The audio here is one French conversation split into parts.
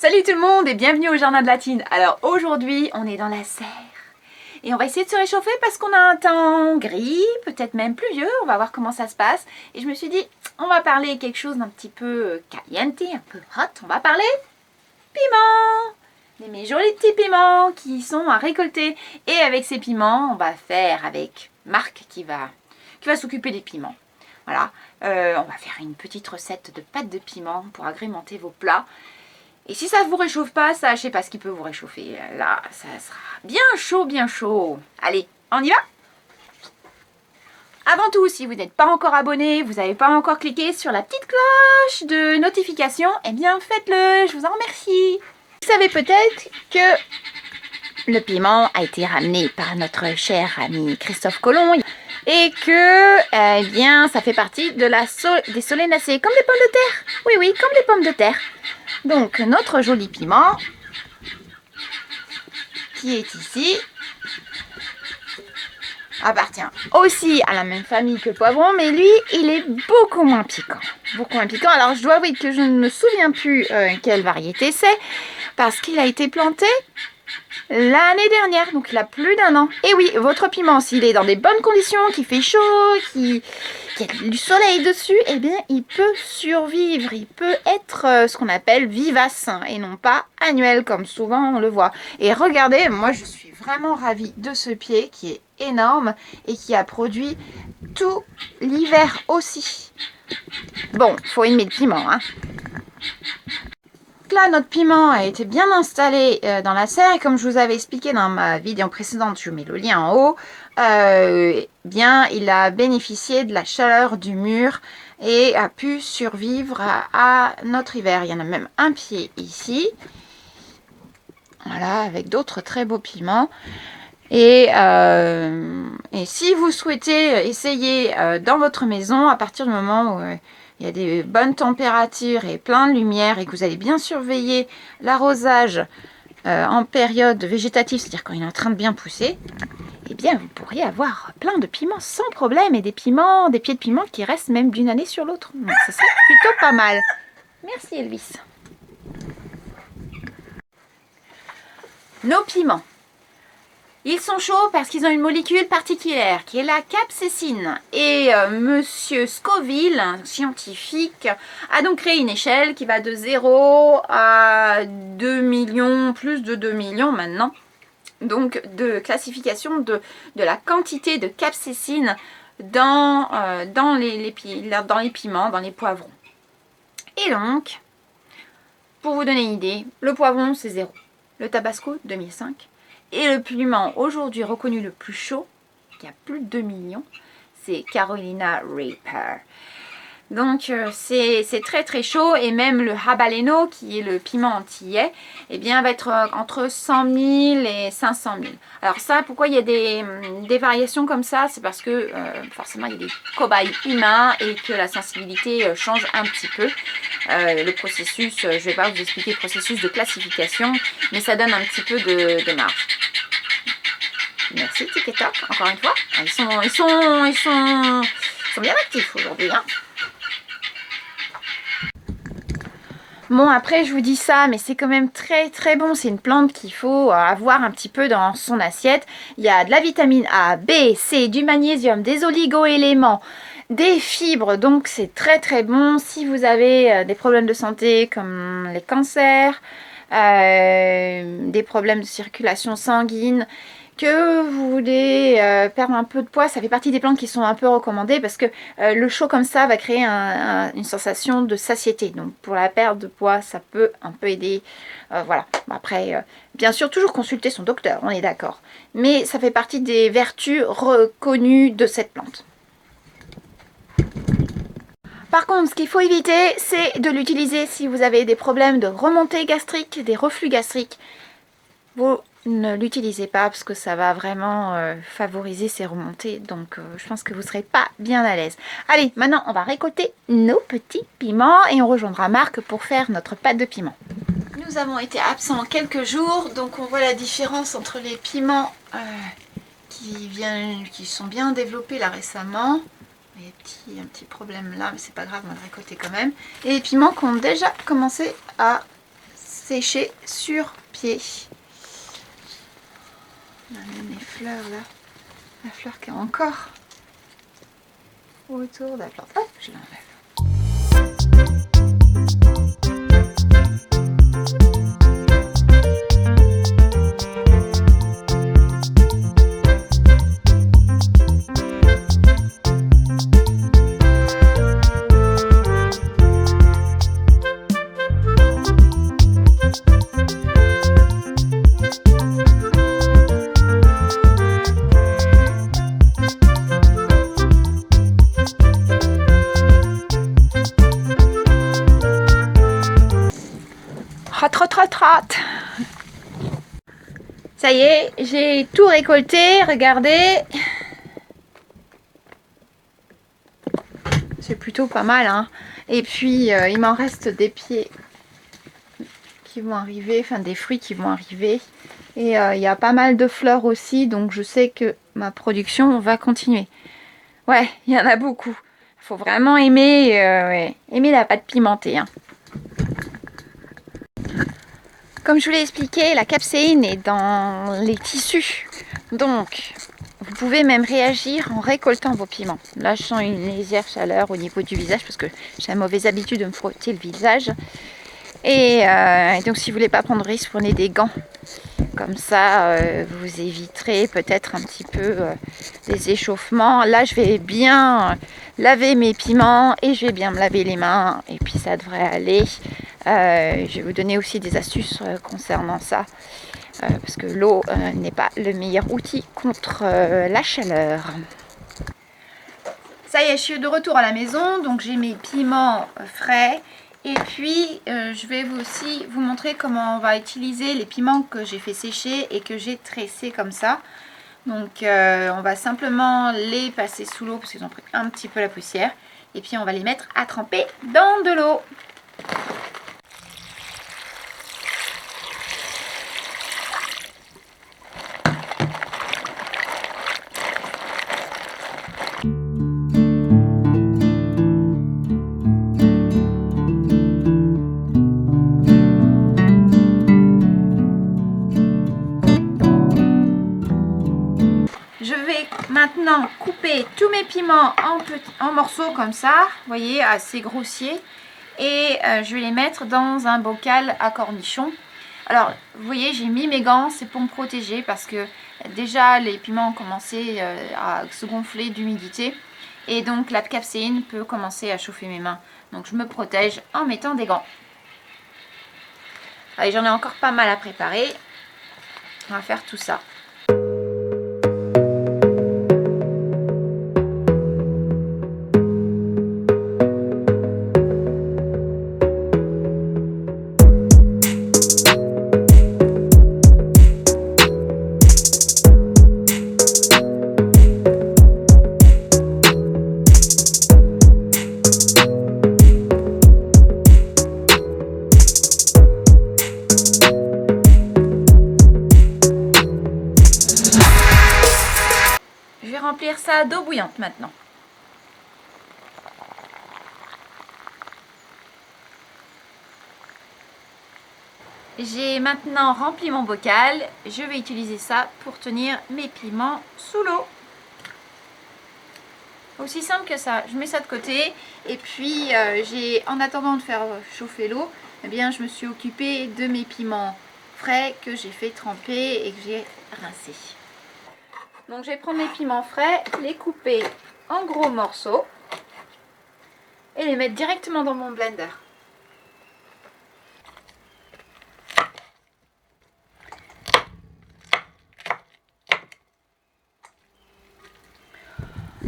Salut tout le monde et bienvenue au Jardin de la Tine. Alors aujourd'hui on est dans la serre et on va essayer de se réchauffer parce qu'on a un temps gris, peut-être même pluvieux, on va voir comment ça se passe. Et je me suis dit on va parler quelque chose d'un petit peu caliente, un peu hot, on va parler piment, mes jolis petits piments qui sont à récolter. Et avec ces piments on va faire avec Marc qui va s'occuper des piments. Voilà, on va faire une petite recette de pâte de piment pour agrémenter vos plats. Et si ça ne vous réchauffe pas, sachez pas ce qui peut vous réchauffer. Là, ça sera bien chaud, bien chaud. Allez, on y va? Avant tout, si vous n'êtes pas encore abonné, vous n'avez pas encore cliqué sur la petite cloche de notification, eh bien faites-le, je vous en remercie. Vous savez peut-être que le piment a été ramené par notre cher ami Christophe Colomb et que, eh bien, ça fait partie de des solanacées, comme les pommes de terre. Oui, oui, comme les pommes de terre. Donc notre joli piment qui est ici appartient aussi à la même famille que le poivron, mais lui il est beaucoup moins piquant. Beaucoup moins piquant. Alors je dois avouer que je ne me souviens plus quelle variété c'est parce qu'il a été planté l'année dernière, donc il a plus d'1 an. Et oui, votre piment, s'il est dans des bonnes conditions, qu'il fait chaud, qu'il y a du soleil dessus, eh bien il peut survivre, il peut être ce qu'on appelle vivace et non pas annuel comme souvent on le voit. Et regardez, moi je suis vraiment ravie de ce pied qui est énorme et qui a produit tout l'hiver aussi. Bon, faut aimer le piment, hein. Là, notre piment a été bien installé dans la serre et comme je vous avais expliqué dans ma vidéo précédente, je mets le lien en haut, bien il a bénéficié de la chaleur du mur et a pu survivre à notre hiver. Il y en a même un pied ici, voilà, avec d'autres très beaux piments. Et si vous souhaitez essayer dans votre maison, à partir du moment où il y a des bonnes températures et plein de lumière et que vous allez bien surveiller l'arrosage en période végétative, c'est-à-dire quand il est en train de bien pousser, eh bien vous pourriez avoir plein de piments sans problème et des pieds de piment qui restent même d'une année sur l'autre. Donc ça serait plutôt pas mal. Merci Elvis. Nos piments. Ils sont chauds parce qu'ils ont une molécule particulière qui est la capsaïcine. Et monsieur Scoville, un scientifique, a donc créé une échelle qui va de 0 à 2 millions, plus de 2 millions maintenant. Donc de classification de la quantité de capsaïcine dans les piments, dans les poivrons. Et donc, pour vous donner une idée, le poivron c'est 0. Le tabasco 2005. Et le piment aujourd'hui reconnu le plus chaud, qui a plus de 2 millions, c'est Carolina Reaper. Donc c'est très très chaud et même le habaleno, qui est le piment antillais, eh bien va être entre 100 000 et 500 000. Alors ça, pourquoi il y a des variations comme ça? C'est parce que forcément il y a des cobayes humains et que la sensibilité change un petit peu. Le processus, je ne vais pas vous expliquer le processus de classification, mais ça donne un petit peu de marge. Merci TikTok, encore une fois. Ils sont bien actifs aujourd'hui, hein. Bon, après je vous dis ça, mais c'est quand même très très bon. C'est une plante qu'il faut avoir un petit peu dans son assiette. Il y a de la vitamine A, B, C, du magnésium, des oligo-éléments, des fibres, donc c'est très très bon. Si vous avez des problèmes de santé comme les cancers, des problèmes de circulation sanguine, que vous voulez perdre un peu de poids, ça fait partie des plantes qui sont un peu recommandées parce que le chaud comme ça va créer une sensation de satiété. Donc pour la perte de poids, ça peut un peu aider. Voilà. Après, bien sûr, toujours consulter son docteur, on est d'accord. Mais ça fait partie des vertus reconnues de cette plante. Par contre, ce qu'il faut éviter, c'est de l'utiliser si vous avez des problèmes de remontée gastrique, des reflux gastriques. Vous ne l'utilisez pas parce que ça va vraiment favoriser ces remontées. Donc je pense que vous ne serez pas bien à l'aise. Allez, maintenant on va récolter nos petits piments et on rejoindra Marc pour faire notre pâte de piment. Nous avons été absents quelques jours, donc on voit la différence entre les piments qui sont bien développés là récemment. Il y a un petit problème là, mais c'est pas grave, on va le récolter quand même. Et les piments qui ont déjà commencé à sécher sur pied. On a même les fleurs là. La fleur qui est encore autour de la plante. Hop, je l'enlève. Rate. Ça y est, j'ai tout récolté, regardez. C'est plutôt pas mal, hein. Et puis, il m'en reste des pieds qui vont arriver, enfin des fruits qui vont arriver. Et il y a pas mal de fleurs aussi, donc je sais que ma production va continuer. Ouais, il y en a beaucoup. Il faut vraiment aimer la pâte pimentée, hein. Comme je vous l'ai expliqué, la capséine est dans les tissus. Donc, vous pouvez même réagir en récoltant vos piments. Là, je sens une légère chaleur au niveau du visage parce que j'ai la mauvaise habitude de me frotter le visage. Et donc, si vous ne voulez pas prendre de risque, prenez des gants. Comme ça, vous éviterez peut-être un petit peu des échauffements. Là, je vais bien laver mes piments et je vais bien me laver les mains. Et puis, ça devrait aller. Je vais vous donner aussi des astuces concernant ça. Parce que l'eau n'est pas le meilleur outil contre la chaleur. Ça y est, je suis de retour à la maison. Donc, j'ai mes piments frais. Et puis, je vais aussi vous montrer comment on va utiliser les piments que j'ai fait sécher et que j'ai tressés comme ça. Donc, on va simplement les passer sous l'eau parce qu'ils ont pris un petit peu la poussière. Et puis, on va les mettre à tremper dans de l'eau. Maintenant, couper tous mes piments en morceaux comme ça, vous voyez, assez grossiers. Et je vais les mettre dans un bocal à cornichons. Alors, vous voyez, j'ai mis mes gants, c'est pour me protéger parce que déjà les piments ont commencé à se gonfler d'humidité. Et donc la capséine peut commencer à chauffer mes mains. Donc je me protège en mettant des gants. Allez, j'en ai encore pas mal à préparer. On va faire tout ça. Remplir ça d'eau bouillante maintenant. J'ai maintenant rempli mon bocal. Je vais utiliser ça pour tenir mes piments sous l'eau. Aussi simple que ça. Je mets ça de côté et puis en attendant de faire chauffer l'eau, eh bien je me suis occupée de mes piments frais que j'ai fait tremper et que j'ai rincés. Donc je vais prendre mes piments frais, les couper en gros morceaux et les mettre directement dans mon blender.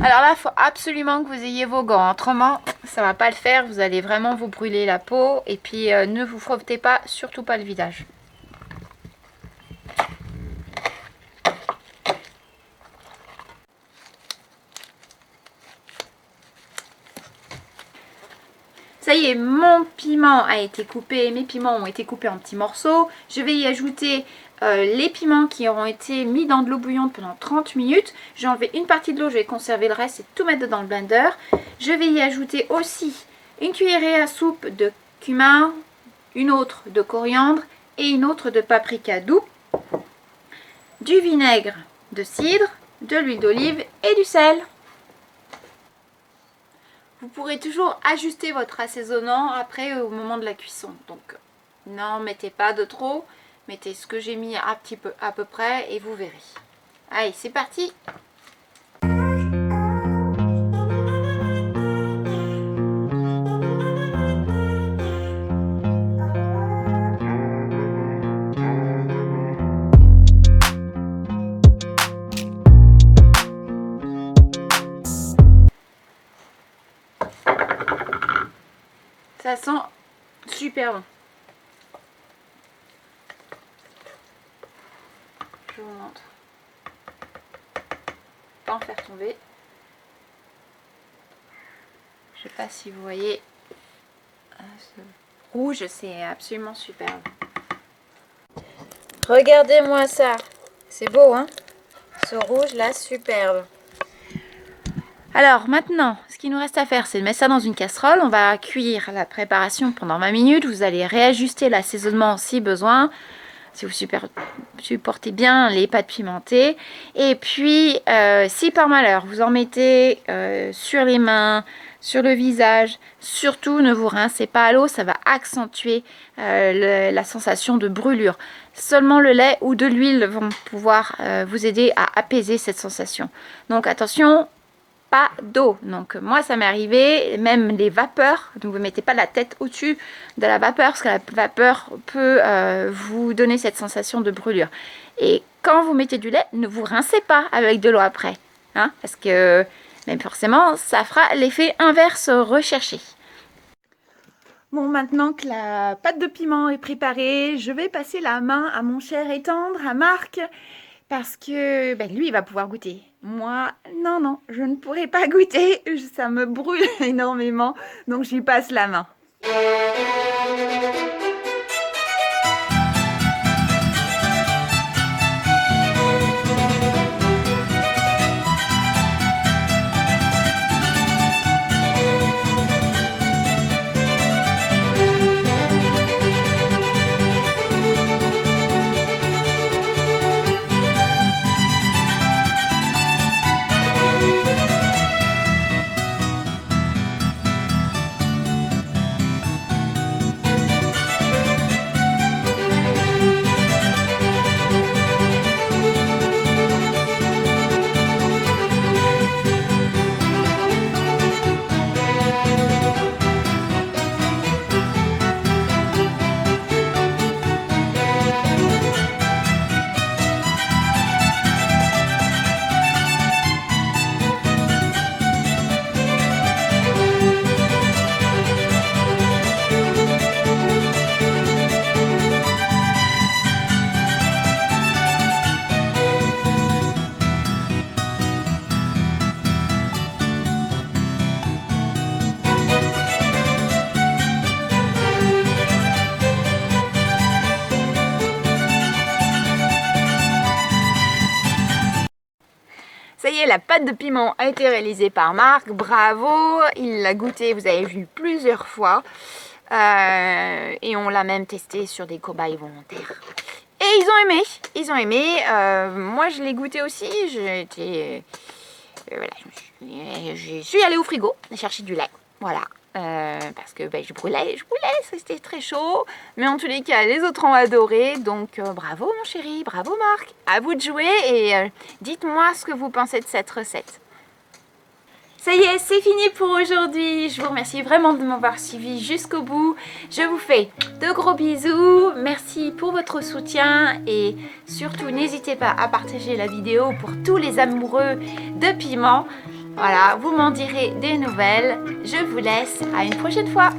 Alors là, il faut absolument que vous ayez vos gants, autrement ça ne va pas le faire, vous allez vraiment vous brûler la peau et puis ne vous frottez pas, surtout pas le visage. Ça y est, mon piment a été coupé, mes piments ont été coupés en petits morceaux. Je vais y ajouter les piments qui auront été mis dans de l'eau bouillante pendant 30 minutes. J'ai enlevé une partie de l'eau, je vais conserver le reste et tout mettre dans le blender. Je vais y ajouter aussi une cuillerée à soupe de cumin, une autre de coriandre et une autre de paprika doux, du vinaigre de cidre, de l'huile d'olive et du sel. Vous pourrez toujours ajuster votre assaisonnement après au moment de la cuisson. Donc n'en mettez pas de trop, mettez ce que j'ai mis un petit peu à peu près et vous verrez. Allez, c'est parti! Ça sent super bon. Je vous montre. Pas en faire tomber. Je sais pas si vous voyez. Ce rouge, c'est absolument superbe. Regardez-moi ça. C'est beau, hein? Ce rouge là, superbe. Alors maintenant, ce qu'il nous reste à faire, c'est de mettre ça dans une casserole. On va cuire la préparation pendant 20 minutes. Vous allez réajuster l'assaisonnement si besoin. Si vous supportez bien les pâtes pimentées. Et puis, si par malheur, vous en mettez sur les mains, sur le visage, surtout ne vous rincez pas à l'eau. Ça va accentuer la sensation de brûlure. Seulement le lait ou de l'huile vont pouvoir vous aider à apaiser cette sensation. Donc attention, pas d'eau. Donc moi ça m'est arrivé, même les vapeurs, donc vous ne mettez pas la tête au-dessus de la vapeur parce que la vapeur peut vous donner cette sensation de brûlure. Et quand vous mettez du lait, ne vous rincez pas avec de l'eau après, hein, parce que même forcément ça fera l'effet inverse recherché. Bon, maintenant que la pâte de piment est préparée, je vais passer la main à mon cher et tendre, à Marc, parce que lui il va pouvoir goûter. Moi, non, je ne pourrai pas goûter, ça me brûle énormément, donc j'y passe la main. Ça y est, la pâte de piment a été réalisée par Marc, bravo, il l'a goûté, vous avez vu plusieurs fois, et on l'a même testé sur des cobayes volontaires. Et ils ont aimé, moi je l'ai goûté aussi, voilà, je suis allée au frigo chercher du lait, voilà. Parce que je brûlais, c'était très chaud, mais en tous les cas les autres ont adoré, donc bravo mon chéri, bravo Marc, à vous de jouer et dites-moi ce que vous pensez de cette recette. Ça y est, c'est fini pour aujourd'hui. Je vous remercie vraiment de m'avoir suivi jusqu'au bout. Je vous fais de gros bisous. Merci pour votre soutien et surtout n'hésitez pas à partager la vidéo pour tous les amoureux de piment. Voilà, vous m'en direz des nouvelles. Je vous laisse à une prochaine fois.